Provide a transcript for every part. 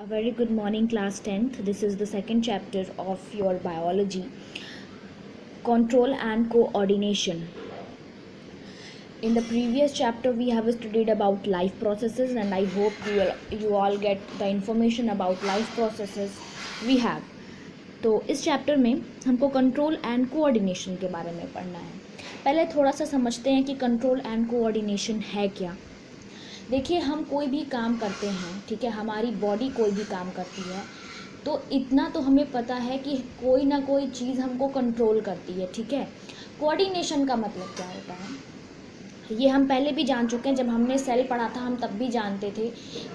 A very good morning, class 10th. This is the second chapter of your biology, control and coordination. In the previous chapter, we have studied about life processes, and I hope you all get the information about life processes we have. तो इस chapter में हमको control and coordination के बारे में पढ़ना है. पहले थोड़ा सा समझते हैं कि कंट्रोल एंड कोऑर्डिनेशन है क्या. देखिए, हम कोई भी काम करते हैं, ठीक है, हमारी बॉडी कोई भी काम करती है, तो इतना तो हमें पता है कि कोई ना कोई चीज़ हमको कंट्रोल करती है, ठीक है. कोऑर्डिनेशन का मतलब क्या होता है, ये हम पहले भी जान चुके हैं. जब हमने सेल पढ़ा था, हम तब भी जानते थे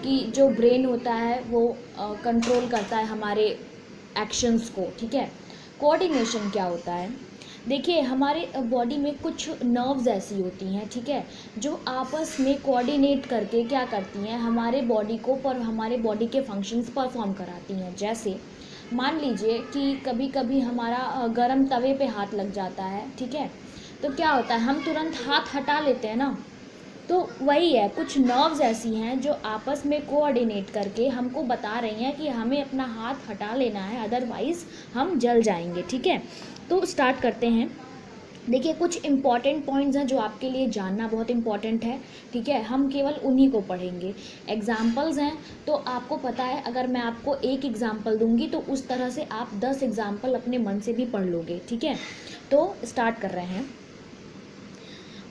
कि जो ब्रेन होता है वो कंट्रोल करता है हमारे एक्शंस को, ठीक है. कोऑर्डिनेशन क्या होता है, देखिए, हमारे बॉडी में कुछ नर्व्स ऐसी होती हैं, ठीक है, जो आपस में कोऑर्डिनेट करके क्या करती हैं, हमारे बॉडी को हमारे बॉडी के फंक्शंस परफॉर्म कराती हैं. जैसे मान लीजिए कि कभी कभी हमारा गर्म तवे पे हाथ लग जाता है, ठीक है, तो क्या होता है, हम तुरंत हाथ हटा लेते हैं ना. तो वही है, कुछ नर्व्स ऐसी हैं जो आपस में कोऑर्डिनेट करके हमको बता रही हैं कि हमें अपना हाथ हटा लेना है, अदरवाइज़ हम जल जाएंगे, ठीक है. तो स्टार्ट करते हैं. देखिए, कुछ इम्पॉर्टेंट पॉइंट्स हैं जो आपके लिए जानना बहुत इम्पॉर्टेंट है, ठीक है. हम केवल उन्हीं को पढ़ेंगे. एग्जाम्पल्स हैं तो आपको पता है, अगर मैं आपको एक एग्जाम्पल दूंगी तो उस तरह से आप 10 एग्जाम्पल अपने मन से भी पढ़ लोगे, ठीक है. तो स्टार्ट कर रहे हैं.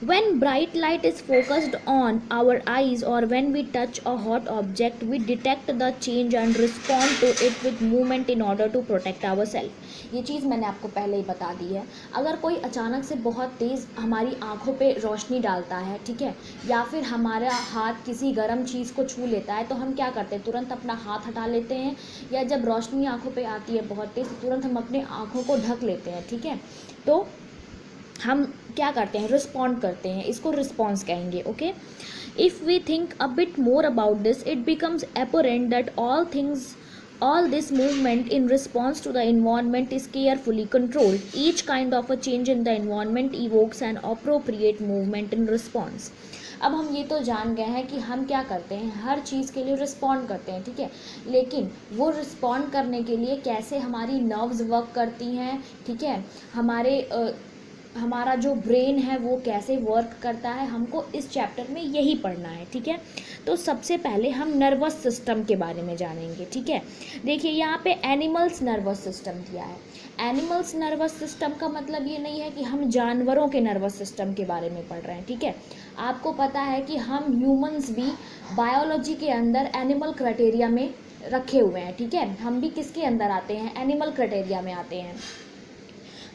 When bright light is focused on our eyes or when we touch a hot object, we detect the change and respond to it with movement in order to protect ourselves. ये चीज़ मैंने आपको पहले ही बता दी है. अगर कोई अचानक से बहुत तेज़ हमारी आँखों पे रोशनी डालता है, ठीक है, या फिर हमारा हाथ किसी गर्म चीज़ को छू लेता है, तो हम क्या करते हैं, तुरंत अपना हाथ हटा लेते हैं. या जब रोशनी आँखों पे आती है बहुत तेज़, तुरंत हम अपने आँखों को ढक लेते हैं, ठीक है. तो हम क्या करते हैं, रिस्पॉन्ड करते हैं. इसको रिस्पॉन्स कहेंगे, okay. If we think a bit more about this, it becomes apparent that all this movement in response to the environment is carefully controlled. Each kind of a change in the environment evokes an appropriate movement in response. अब हम ये तो जान गए हैं कि हम क्या करते हैं, हर चीज़ के लिए रिस्पॉन्ड करते हैं, ठीक है. लेकिन वो रिस्पॉन्ड करने के लिए कैसे हमारी नर्व्स वर्क करती हैं, ठीक है, हमारा जो ब्रेन है वो कैसे वर्क करता है, हमको इस चैप्टर में यही पढ़ना है, ठीक है. तो सबसे पहले हम नर्वस सिस्टम के बारे में जानेंगे, ठीक है. देखिए, यहाँ पे एनिमल्स नर्वस सिस्टम दिया है. एनिमल्स नर्वस सिस्टम का मतलब ये नहीं है कि हम जानवरों के नर्वस सिस्टम के बारे में पढ़ रहे हैं, ठीक है. आपको पता है कि हम ह्यूमंस भी बायोलॉजी के अंदर एनिमल क्राइटेरिया में रखे हुए हैं, ठीक है. हम भी किसके अंदर आते हैं, एनिमल क्राइटेरिया में आते हैं.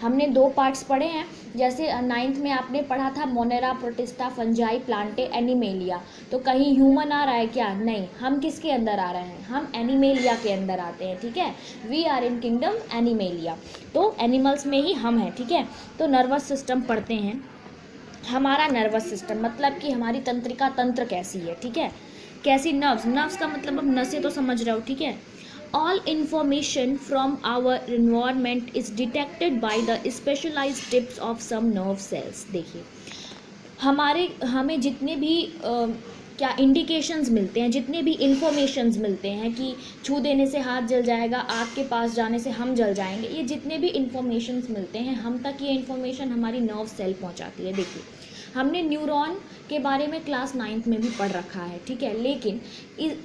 हमने 2 पार्ट्स पढ़े हैं. जैसे 9th में आपने पढ़ा था Monera, protista, fungi, Plantae, animalia. तो कहीं ह्यूमन आ रहा है क्या, नहीं. हम किसके अंदर आ रहे हैं, हम एनिमेलिया के अंदर आते हैं, ठीक है. We are in kingdom Animalia. तो एनिमल्स में ही हम हैं, ठीक है. तो नर्वस सिस्टम पढ़ते हैं. हमारा नर्वस सिस्टम मतलब कि हमारी तंत्रिका तंत्र कैसी है, ठीक है. कैसी, नर्व्स का मतलब अब नसें तो समझ रहे हो, ठीक है. All information from our environment is detected by the specialized tips of some nerve cells. देखिए, हमें जितने भी क्या इंडिकेशंस मिलते हैं, जितने भी इंफॉर्मेशंस मिलते हैं कि छू देने से हाथ जल जाएगा, आग के पास जाने से हम जल जाएंगे, ये जितने भी इंफॉर्मेशंस मिलते हैं हम तक, ये इंफॉर्मेशन हमारी नर्व सेल पहुंचाती है. देखिए, हमने न्यूरॉन के बारे में क्लास 9th में भी पढ़ रखा है, ठीक है. लेकिन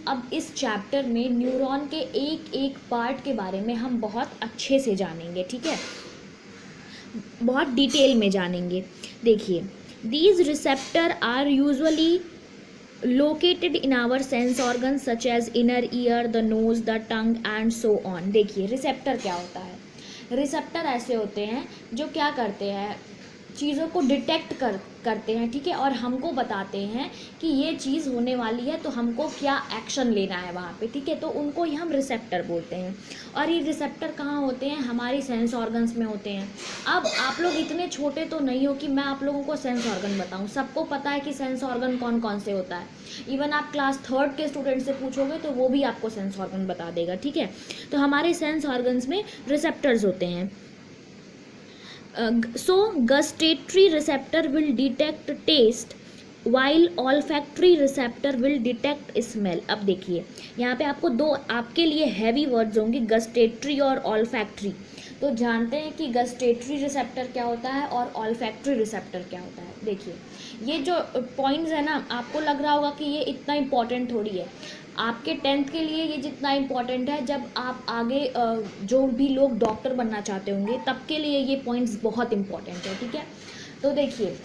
अब इस चैप्टर में न्यूरॉन के एक एक पार्ट के बारे में हम बहुत अच्छे से जानेंगे, ठीक है, बहुत डिटेल में जानेंगे. देखिए, these receptor are usually located in our sense organ such as inner ear, the nose, the tongue and so on. देखिए, रिसेप्टर क्या होता है, रिसेप्टर ऐसे होते हैं जो क्या करते हैं, चीज़ों को डिटेक्ट करते हैं, ठीक है, और हमको बताते हैं कि ये चीज़ होने वाली है तो हमको क्या एक्शन लेना है वहाँ पे, ठीक है. तो उनको ही हम रिसेप्टर बोलते हैं. और ये रिसेप्टर कहाँ होते हैं, हमारी सेंस ऑर्गन्स में होते हैं. अब आप लोग इतने छोटे तो नहीं हो कि मैं आप लोगों को सेंस ऑर्गन बताऊँ. सबको पता है कि सेंस ऑर्गन कौन कौन से होता है. इवन आप क्लास 3rd के स्टूडेंट से पूछोगे तो वो भी आपको सेंस ऑर्गन बता देगा, ठीक है. तो हमारे सेंस ऑर्गन्स में रिसेप्टर्स होते हैं. So gustatory receptor will detect taste while olfactory receptor will detect smell। अब देखिए यहाँ पे आपको दो आपके लिए हैवी वर्ड्स होंगे, गस्टेटरी और ऑल्फैक्ट्री। तो जानते हैं कि गस्टेटरी रिसेप्टर क्या होता है और ऑल्फैक्टरी रिसेप्टर क्या होता है। देखिए ये जो पॉइंट्स है ना, आपको लग रहा होगा कि ये इतना इम्पॉर्टेंट थोड़ी है। आपके 10th के लिए ये जितना इम्पॉर्टेंट है, जब आप आगे जो भी लोग डॉक्टर बनना चाहते होंगे तब के लिए ये पॉइंट्स बहुत इम्पॉर्टेंट है, ठीक है। तो देखिए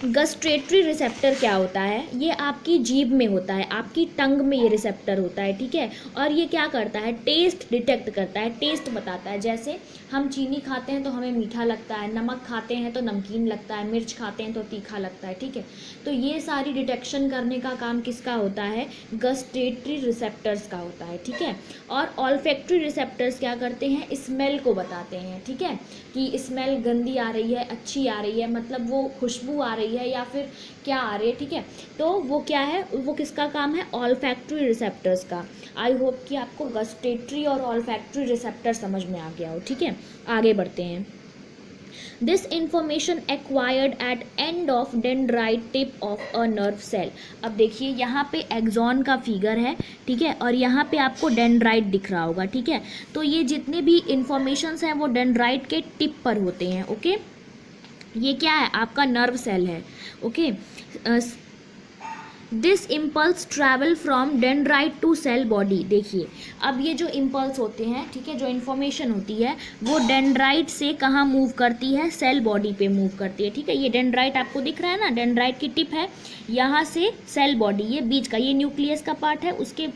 गस्ट्रेटरी रिसेप्टर क्या होता है, ये आपकी जीभ में होता है, आपकी टंग में ये रिसेप्टर होता है, ठीक है। और ये क्या करता है, टेस्ट डिटेक्ट करता है, टेस्ट बताता है। जैसे हम चीनी खाते हैं तो हमें मीठा लगता है, नमक खाते हैं तो नमकीन लगता है, मिर्च खाते हैं तो तीखा लगता है, ठीक है। तो ये सारी डिटेक्शन करने का काम किसका होता है, गस्ट्रेटरी रिसेप्टर्स का होता है, ठीक है। और ऑल्फैक्टरी रिसेप्टर्स क्या करते हैं, स्मेल को बताते हैं, ठीक है, कि स्मेल गंदी आ रही है, अच्छी आ रही है, मतलब वो खुशबू आ रही है या फिर क्या आ रही है, ठीक है। तो वो क्या है, वो किसका काम है, ऑल्फैक्टरी रिसेप्टर्स का। आई होप कि आपको गस्टेटरी और ऑल्फैक्टरी रिसेप्टर समझ में आ गया हो, ठीक है। आगे बढ़ते हैं। This information acquired at end of dendrite tip of a nerve cell. अब देखिए यहाँ पे एक्सॉन का फिगर है, ठीक है, और यहाँ पे आपको डेंड्राइट दिख रहा होगा, ठीक है। तो ये जितने भी इंफॉर्मेशंस हैं वो डेंड्राइट के टिप पर होते हैं, ओके। ये क्या है, आपका नर्व सेल है, okay. This impulse travel from dendrite to cell body. देखिए अब ये जो इम्पल्स होते हैं, ठीक है, जो इन्फॉर्मेशन होती है वो डेंड्राइट से कहाँ मूव करती है, सेल बॉडी पे मूव करती है, ठीक है। ये डेंड्राइट आपको दिख रहा है ना, डेंड्राइट की टिप है, यहाँ से सेल बॉडी, ये बीच का, ये न्यूक्लियस का पार्ट है, उसके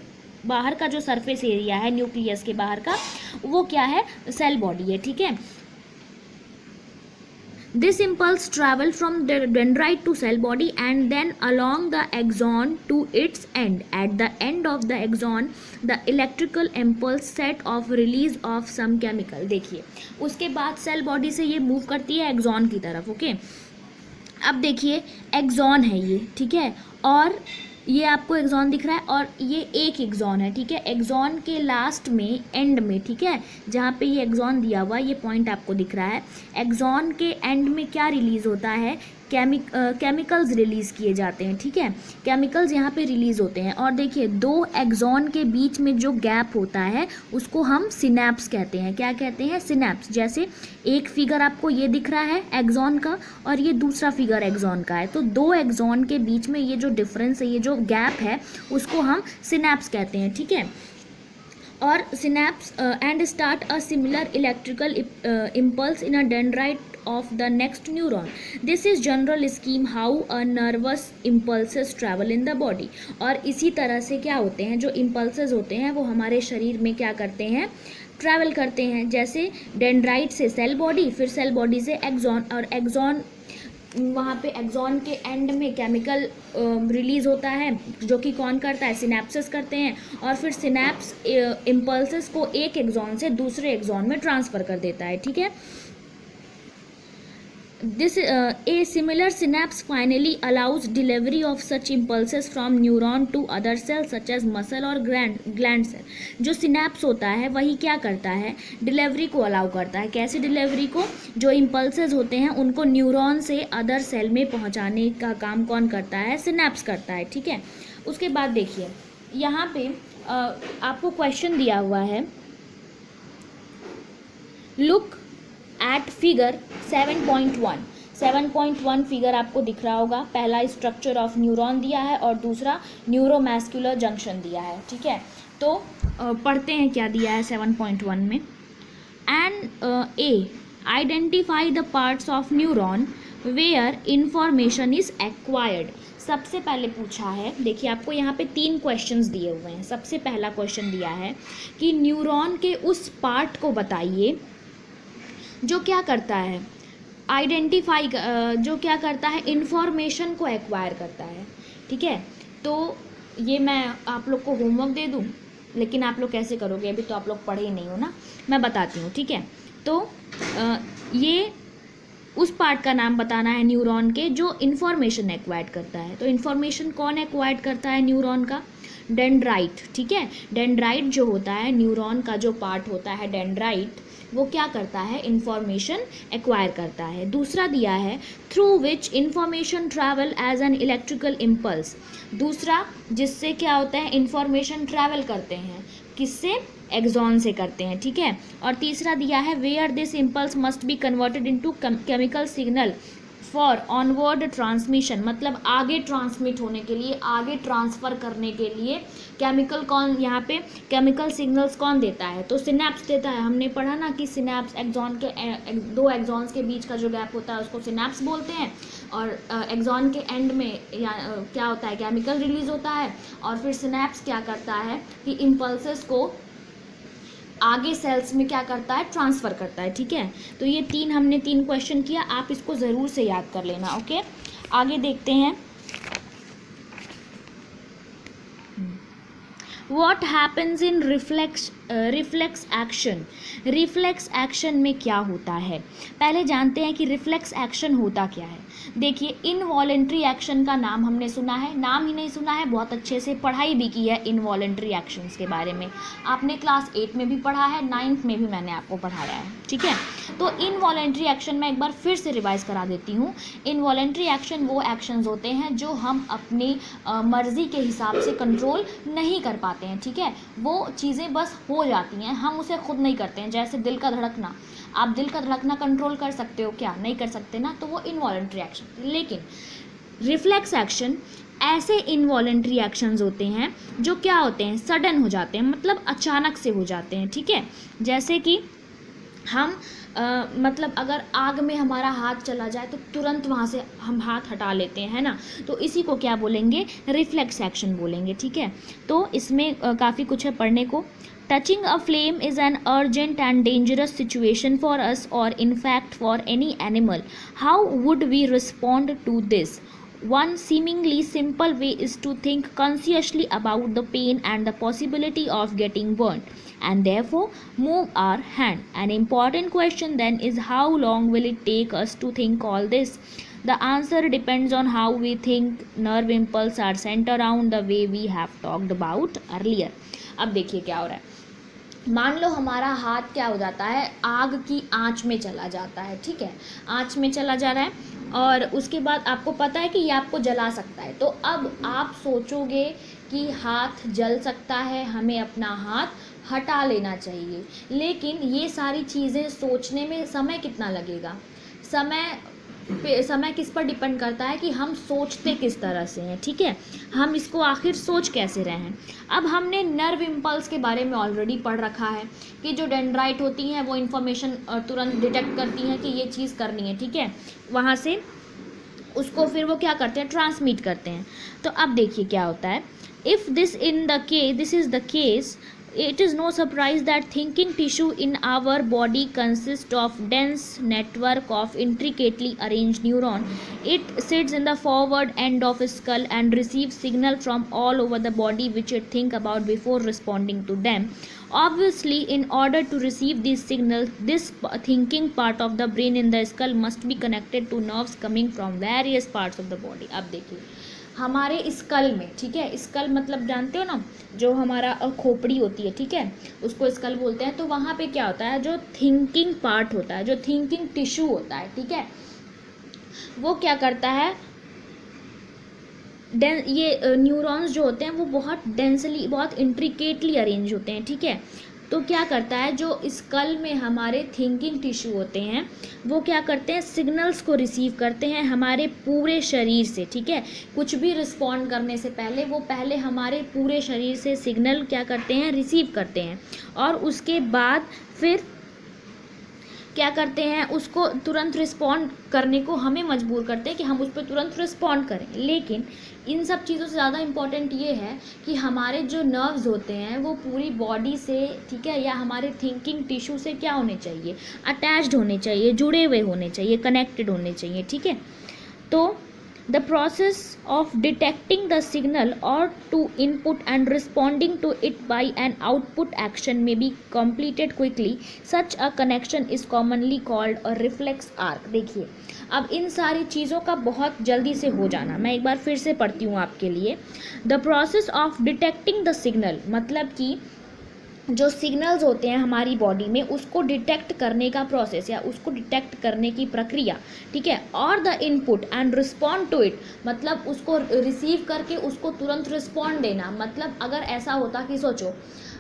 बाहर का जो सरफेस एरिया है न्यूक्लियस के बाहर का, वो क्या है, सेल बॉडी है, ठीक है। This impulse travel from the dendrite to cell body and then along the axon to its end. At the end of the axon, the electrical impulse set off release of some chemical. देखिए उसके बाद cell body से ये move करती है axon की तरफ, okay. अब देखिए एक्सॉन है ये, ठीक है, और ये आपको एक्सॉन दिख रहा है और ये एक एक्सॉन है, ठीक है। एक्सॉन के लास्ट में, एंड में, ठीक है, जहाँ पे ये एक्सॉन दिया हुआ ये पॉइंट आपको दिख रहा है, एक्सॉन के एंड में क्या रिलीज होता है, केमिकल्स रिलीज़ किए जाते हैं, ठीक है। केमिकल्स यहाँ पे रिलीज़ होते हैं। और देखिए दो एक्सॉन के बीच में जो गैप होता है उसको हम सिनैप्स कहते हैं। क्या कहते हैं, सिनैप्स। जैसे एक फिगर आपको ये दिख रहा है एक्सॉन का और ये दूसरा फिगर एक्सॉन का है, तो दो एक्सॉन के बीच में ये जो डिफरेंस है, ये जो गैप है, उसको हम सिनैप्स कहते हैं, ठीक है। और synapse and start a similar electrical impulse in a dendrite of the next neuron. This is general scheme how a nervous impulses travel in the body. और इसी तरह से क्या होते हैं, जो impulses होते हैं वो हमारे शरीर में क्या करते हैं, ट्रैवल करते हैं। जैसे डेंड्राइट से सेल बॉडी, फिर सेल बॉडी से एक्सॉन, और एक्सॉन वहाँ पे एक्सॉन के एंड में केमिकल रिलीज़ होता है जो कि कौन करता है, सिनैप्सेस करते हैं, और फिर सिनैप्स इम्पल्सेस को एक एक्सॉन से दूसरे एक्सॉन में ट्रांसफ़र कर देता है, ठीक है। This a similar synapse finally allows delivery of such impulses from neuron to other cells such as muscle और gland cell. जो synapse होता है वही क्या करता है, डिलीवरी को अलाउ करता है। कैसे डिलीवरी को, जो impulses होते हैं उनको न्यूरॉन से अदर सेल में पहुंचाने का काम कौन करता है, synapse करता है, ठीक है। उसके बाद देखिए यहाँ पे आपको क्वेश्चन दिया हुआ है, लुक एट फिगर 7.1 फिगर आपको दिख रहा होगा। पहला स्ट्रक्चर ऑफ न्यूरॉन दिया है और दूसरा न्यूरोमैस्कुलर जंक्शन दिया है, ठीक है। तो पढ़ते हैं क्या दिया है 7.1 में। And A identify the parts of neuron where information is acquired. सबसे पहले पूछा है, देखिए आपको यहाँ पे 3 क्वेश्चंस दिए हुए हैं। सबसे पहला क्वेश्चन दिया है कि न्यूरॉन के उस पार्ट को बताइए जो क्या करता है, आइडेंटिफाई, जो क्या करता है, इन्फॉर्मेशन को एक्वायर करता है, ठीक है। तो ये मैं आप लोग को होमवर्क दे दूँ, लेकिन आप लोग कैसे करोगे, अभी तो आप लोग पढ़े ही नहीं हो ना, मैं बताती हूँ, ठीक है। तो ये उस पार्ट का नाम बताना है न्यूरॉन के जो इन्फॉर्मेशन एक्वायर करता है। तो इन्फॉर्मेशन कौन एक्वायर करता है न्यूरॉन का, डेंड्राइट, ठीक है। डेंड्राइट जो होता है न्यूरॉन का जो पार्ट होता है डेंड्राइट, वो क्या करता है, इंफॉर्मेशन एक्वायर करता है। दूसरा दिया है through which information travel as an electrical impulse, दूसरा जिससे क्या होता है, इंफॉर्मेशन ट्रैवल करते हैं, किससे, एक्सॉन से करते हैं, ठीक है। और तीसरा दिया है where this impulse must be converted into chemical signal for onward transmission, मतलब आगे ट्रांसमिट होने के लिए, आगे ट्रांसफ़र करने के लिए केमिकल कौन, यहाँ पे केमिकल सिग्नल्स कौन देता है, तो सिनेप्स देता है। हमने पढ़ा ना कि सिनेप्स एक्सॉन के दो एक्सॉन्स के बीच का जो गैप होता है उसको सिनेप्स बोलते हैं, और एक्सॉन के एंड में क्या होता है, केमिकल रिलीज होता है, और फिर सिनेप्स क्या करता है कि इम्पल्सेस को आगे सेल्स में क्या करता है, ट्रांसफ़र करता है, ठीक है। तो ये हमने तीन क्वेश्चन किया, आप इसको ज़रूर से याद कर लेना, ओके। आगे देखते हैं, What happens in reflex action, reflex action में क्या होता है, पहले जानते हैं कि रिफ्लेक्स एक्शन होता क्या है। देखिए, इनवॉलेंट्री एक्शन का नाम हमने सुना है, नाम ही नहीं सुना है, बहुत अच्छे से पढ़ाई भी की है इनवॉलेंट्री एक्शंस के बारे में, आपने क्लास 8 में भी पढ़ा है, 9th में भी मैंने आपको पढ़ाया है, ठीक है। तो इनवॉलेंट्री एक्शन मैं एक बार फिर से रिवाइज करा देती हूँ। इनवॉलेंट्री एक्शन वो एक्शंस होते हैं जो हम अपनी मर्ज़ी के हिसाब से कंट्रोल नहीं कर पाते हैं, ठीक है। वो चीज़ें बस हो जाती हैं, हम उसे खुद नहीं करते हैं। जैसे दिल का धड़कना, आप दिल का धड़कना कंट्रोल कर सकते हो क्या, नहीं कर सकते ना, तो वो इनवॉलेंट्री एक्शन। लेकिन रिफ्लेक्स एक्शन ऐसे इनवॉलेंट्री एक्शंस होते हैं जो क्या होते हैं, सडन हो जाते हैं, मतलब अचानक से हो जाते हैं, ठीक है। जैसे कि हम मतलब अगर आग में हमारा हाथ चला जाए तो तुरंत वहाँ से हम हाथ हटा लेते हैं, है ना, तो इसी को क्या बोलेंगे, रिफ्लेक्स एक्शन बोलेंगे, ठीक है। तो इसमें काफ़ी कुछ है पढ़ने को। Touching a flame is an urgent and dangerous situation for us, or in fact for any animal. How would we respond to this? One seemingly simple way is to think consciously about the pain and the possibility of getting burnt, and therefore move our hand. An important question then is, how long will it take us to think all this? The answer depends on how we think. Nerve impulses are sent around the way we have talked about earlier. अब देखिए क्या हो रहा है, मान लो हमारा हाथ क्या हो जाता है, आग की आंच में चला जाता है, ठीक है, आंच में चला जा रहा है, और उसके बाद आपको पता है कि ये आपको जला सकता है। तो अब आप सोचोगे कि हाथ जल सकता है, हमें अपना हाथ हटा लेना चाहिए। लेकिन ये सारी चीज़ें सोचने में समय कितना लगेगा, समय किस पर डिपेंड करता है कि हम सोचते किस तरह से हैं, ठीक है, हम इसको आखिर सोच कैसे रहे हैं। अब हमने नर्व इम्पल्स के बारे में ऑलरेडी पढ़ रखा है कि जो डेंड्राइट होती हैं वो इन्फॉर्मेशन तुरंत डिटेक्ट करती हैं कि ये चीज़ करनी है, ठीक है, वहाँ से उसको फिर वो क्या करते हैं, ट्रांसमिट करते हैं। तो अब देखिए क्या होता है, if this is the case, it is no surprise that thinking tissue in our body consists of dense network of intricately arranged neurons. It sits in the forward end of skull and receives signal from all over the body which it think about before responding to them. Obviously, in order to receive these signals, this thinking part of the brain in the skull must be connected to nerves coming from various parts of the body. अब देखिए हमारे school में, ठीक है, school मतलब जानते हो ना, जो हमारा खोपड़ी होती है, ठीक है, उसको स्कल बोलते हैं। तो वहाँ पे क्या होता है, जो थिंकिंग पार्ट होता है, जो थिंकिंग टिश्यू होता है, ठीक है, वो क्या करता है, ये न्यूरॉन्स जो होते हैं वो बहुत डेंसली, बहुत इंट्रिकेटली अरेंज होते हैं, ठीक है। तो क्या करता है, जो स्कल में हमारे थिंकिंग टिश्यू होते हैं वो क्या करते हैं, सिग्नल्स को रिसीव करते हैं हमारे पूरे शरीर से, ठीक है। कुछ भी रिस्पॉन्ड करने से पहले वो पहले हमारे पूरे शरीर से सिग्नल क्या करते हैं, रिसीव करते हैं, और उसके बाद फिर क्या करते हैं, उसको तुरंत रिस्पॉन्ड करने को हमें मजबूर करते हैं कि हम उस पर तुरंत रिस्पॉन्ड करें। लेकिन इन सब चीज़ों से ज़्यादा इम्पॉर्टेंट ये है कि हमारे जो नर्व्स होते हैं वो पूरी बॉडी से, ठीक है, या हमारे थिंकिंग टिश्यू से क्या होने चाहिए, अटैच्ड होने चाहिए, जुड़े हुए होने चाहिए, कनेक्टेड होने चाहिए, ठीक है। तो the process of detecting the signal or to input and responding to it by an output action may be completed quickly. Such a connection is commonly called a reflex arc. देखिए अब इन सारी चीज़ों का बहुत जल्दी से हो जाना, मैं एक बार फिर से पढ़ती हूँ आपके लिए। The process of detecting the signal मतलब कि जो सिग्नल्स होते हैं हमारी बॉडी में उसको डिटेक्ट करने का प्रोसेस या उसको डिटेक्ट करने की प्रक्रिया, ठीक है, और the input and respond to it, मतलब उसको रिसीव करके उसको तुरंत रिस्पॉन्ड देना। मतलब अगर ऐसा होता कि सोचो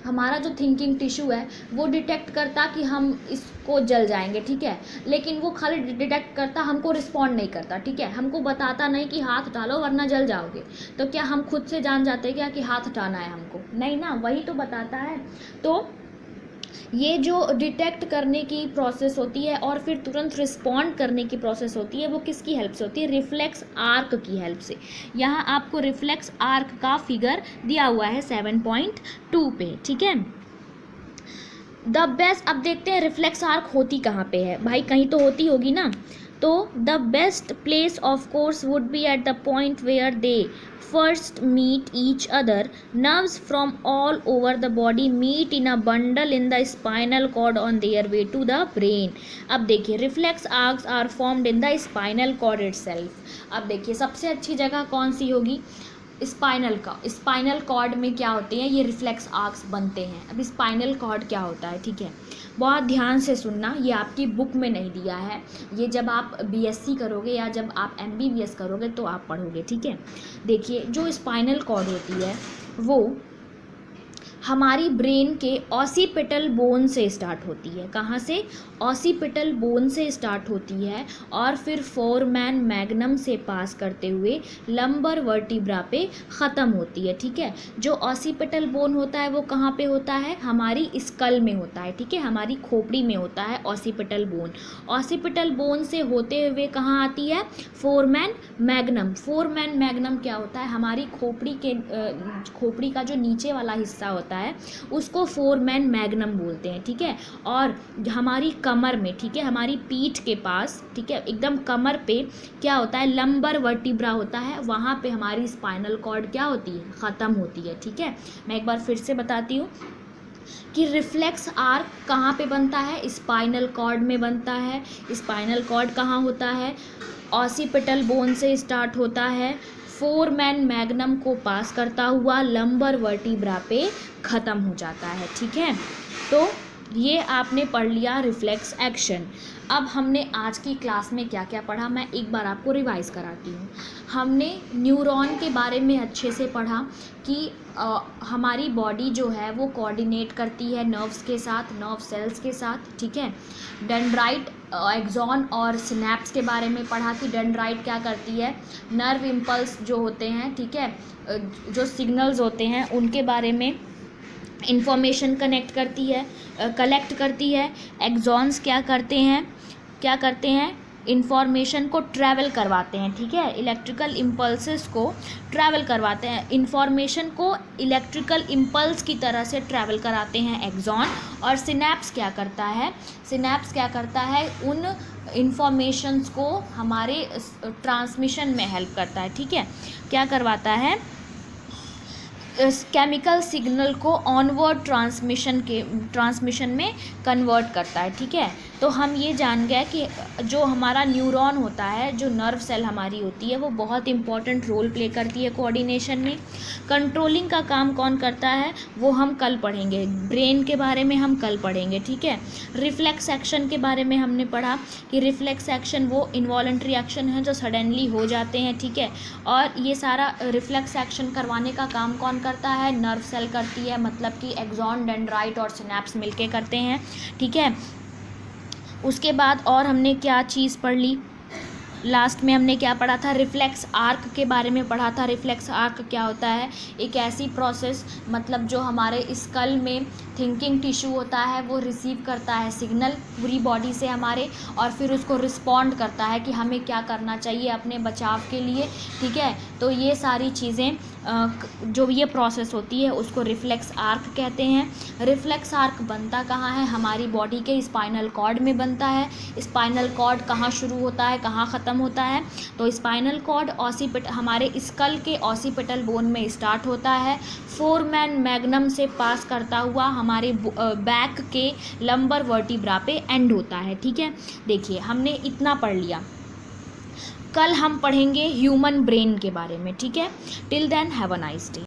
हमारा जो थिंकिंग टिश्यू है वो डिटेक्ट करता कि हम इसको जल जाएंगे, ठीक है, लेकिन वो खाली डिटेक्ट करता, हमको रिस्पॉन्ड नहीं करता, ठीक है, हमको बताता नहीं कि हाथ हटा लो वरना जल जाओगे। तो क्या हम खुद से जान जाते क्या कि हाथ हटाना है हमको? नहीं ना, वही तो बताता है। तो ये जो डिटेक्ट करने की प्रोसेस होती है और फिर तुरंत रिस्पॉन्ड करने की प्रोसेस होती है वो किसकी हेल्प से होती है? रिफ्लेक्स आर्क की हेल्प से। यहाँ आपको रिफ्लेक्स आर्क का फिगर दिया हुआ है 7.2 पे, ठीक है। द बेस्ट, अब देखते हैं रिफ्लेक्स आर्क होती कहाँ पे है भाई, कहीं तो होती होगी ना। तो the best place of course would be at the point where they first meet each other. Nerves from all over the body meet in a bundle in the spinal cord on their way to the brain. अब देखिए reflex arcs are formed in the spinal cord itself. अब देखिए सबसे अच्छी जगह कौन सी होगी? Spinal cord में क्या होते हैं? ये रिफ्लेक्स आर्क्स बनते हैं। अब स्पाइनल कॉर्ड क्या होता है, ठीक है, बहुत ध्यान से सुनना, ये आपकी बुक में नहीं दिया है, ये जब आप बीएससी करोगे या जब आप एमबीबीएस करोगे तो आप पढ़ोगे, ठीक है। देखिए जो स्पाइनल कॉर्ड होती है वो हमारी ब्रेन के ऑसिपिटल बोन से स्टार्ट होती है। कहाँ से? ऑसिपिटल बोन से स्टार्ट होती है और फिर फोरमैन मैग्नम से पास करते हुए लंबर वर्टिब्रा पे ख़त्म होती है, ठीक है। जो ऑसिपिटल बोन होता है वो कहाँ पे होता है? हमारी स्कल में होता है, ठीक है, हमारी खोपड़ी में होता है ऑसिपिटल बोन। ऑसिपिटल बोन से होते हुए कहाँ आती है? Foreman magnum. फोरमैन मैग्नम क्या होता है? हमारी खोपड़ी का जो नीचे वाला हिस्सा होता है उसको फोरमैन मैग्नम बोलते हैं, ठीक है। और हमारी कमर में, ठीक है, हमारी पीठ के पास, ठीक है, एकदम कमर पे क्या होता है? लंबर वर्टिब्रा होता है, वहाँ पे हमारी स्पाइनल कॉर्ड क्या होती है? ख़त्म होती है, ठीक है। मैं एक बार फिर से बताती हूँ कि रिफ्लेक्स आर्क कहाँ पे बनता है? स्पाइनल कॉर्ड में बनता है। स्पाइनल कॉर्ड कहाँ होता है? ऑसिपिटल बोन से स्टार्ट होता है, फोरमैन मैग्नम को पास करता हुआ लंबर वर्टिब्रा पे ख़त्म हो जाता है, ठीक है। तो ये आपने पढ़ लिया रिफ्लेक्स एक्शन। अब हमने आज की क्लास में क्या क्या पढ़ा मैं एक बार आपको रिवाइज़ कराती हूँ। हमने न्यूरॉन के बारे में अच्छे से पढ़ा कि हमारी बॉडी जो है वो कोऑर्डिनेट करती है नर्व्स के साथ, नर्व सेल्स के साथ, ठीक है। डेंड्राइट, एक्सॉन और सिनैप्स के बारे में पढ़ा कि डेंड्राइट क्या करती है? नर्व इम्पल्स जो होते हैं, ठीक है, जो सिग्नल्स होते हैं उनके बारे में इंफॉर्मेशन कलेक्ट करती है। एक्सॉन्स क्या करते हैं? इंफॉर्मेशन को ट्रैवल करवाते हैं, ठीक है, इलेक्ट्रिकल इम्पल्सेस को ट्रैवल करवाते हैं, इंफॉर्मेशन को इलेक्ट्रिकल इम्पल्स की तरह से ट्रैवल कराते हैं एक्सॉन। और सिनैप्स क्या करता है? उन इंफॉर्मेशंस को हमारे ट्रांसमिशन में हेल्प करता है, ठीक है। क्या करवाता है? केमिकल सिग्नल को ऑनवर्ड ट्रांसमिशन में कन्वर्ट करता है, ठीक है। तो हम ये जान गए कि जो हमारा न्यूरॉन होता है, जो नर्व सेल हमारी होती है, वो बहुत इंपॉर्टेंट रोल प्ले करती है कोऑर्डिनेशन में। कंट्रोलिंग का काम कौन करता है वो हम कल पढ़ेंगे, ब्रेन के बारे में हम कल पढ़ेंगे, ठीक है। रिफ्लेक्स एक्शन के बारे में हमने पढ़ा कि रिफ्लेक्स एक्शन वो इनवॉलंटरी एक्शन है जो सडनली हो जाते हैं, ठीक है। और ये सारा रिफ्लेक्स एक्शन करवाने का काम कौन करता है? नर्व सेल करती है, मतलब कि एक्सॉन, डेंड्राइट और सिनैप्स मिलके करते हैं, ठीक है। उसके बाद और हमने क्या चीज़ पढ़ ली? लास्ट में हमने क्या पढ़ा था? रिफ्लेक्स आर्क के बारे में पढ़ा था। रिफ्लेक्स आर्क क्या होता है? एक ऐसी प्रोसेस, मतलब जो हमारे स्कल में थिंकिंग टिश्यू होता है वो रिसीव करता है सिग्नल पूरी बॉडी से हमारे, और फिर उसको रिस्पॉन्ड करता है कि हमें क्या करना चाहिए अपने बचाव के लिए, ठीक है। तो ये सारी चीज़ें जो ये प्रोसेस होती है उसको रिफ्लेक्स आर्क कहते हैं। रिफ्लेक्स आर्क बनता कहाँ है? हमारी बॉडी के स्पाइनल कॉर्ड में बनता है। स्पाइनल कॉर्ड कहाँ शुरू होता है, कहाँ ख़त्म होता है? तो स्पाइनल कॉर्ड हमारे स्कल के ऑसिपिटल बोन में स्टार्ट होता है, फोरमैन मैग्नम से पास करता हुआ हमारे बैक के लंबर वर्टिब्रा पे एंड होता है, ठीक है। देखिए हमने इतना पढ़ लिया, कल हम पढ़ेंगे ह्यूमन ब्रेन के बारे में, ठीक है। Till then have a nice day.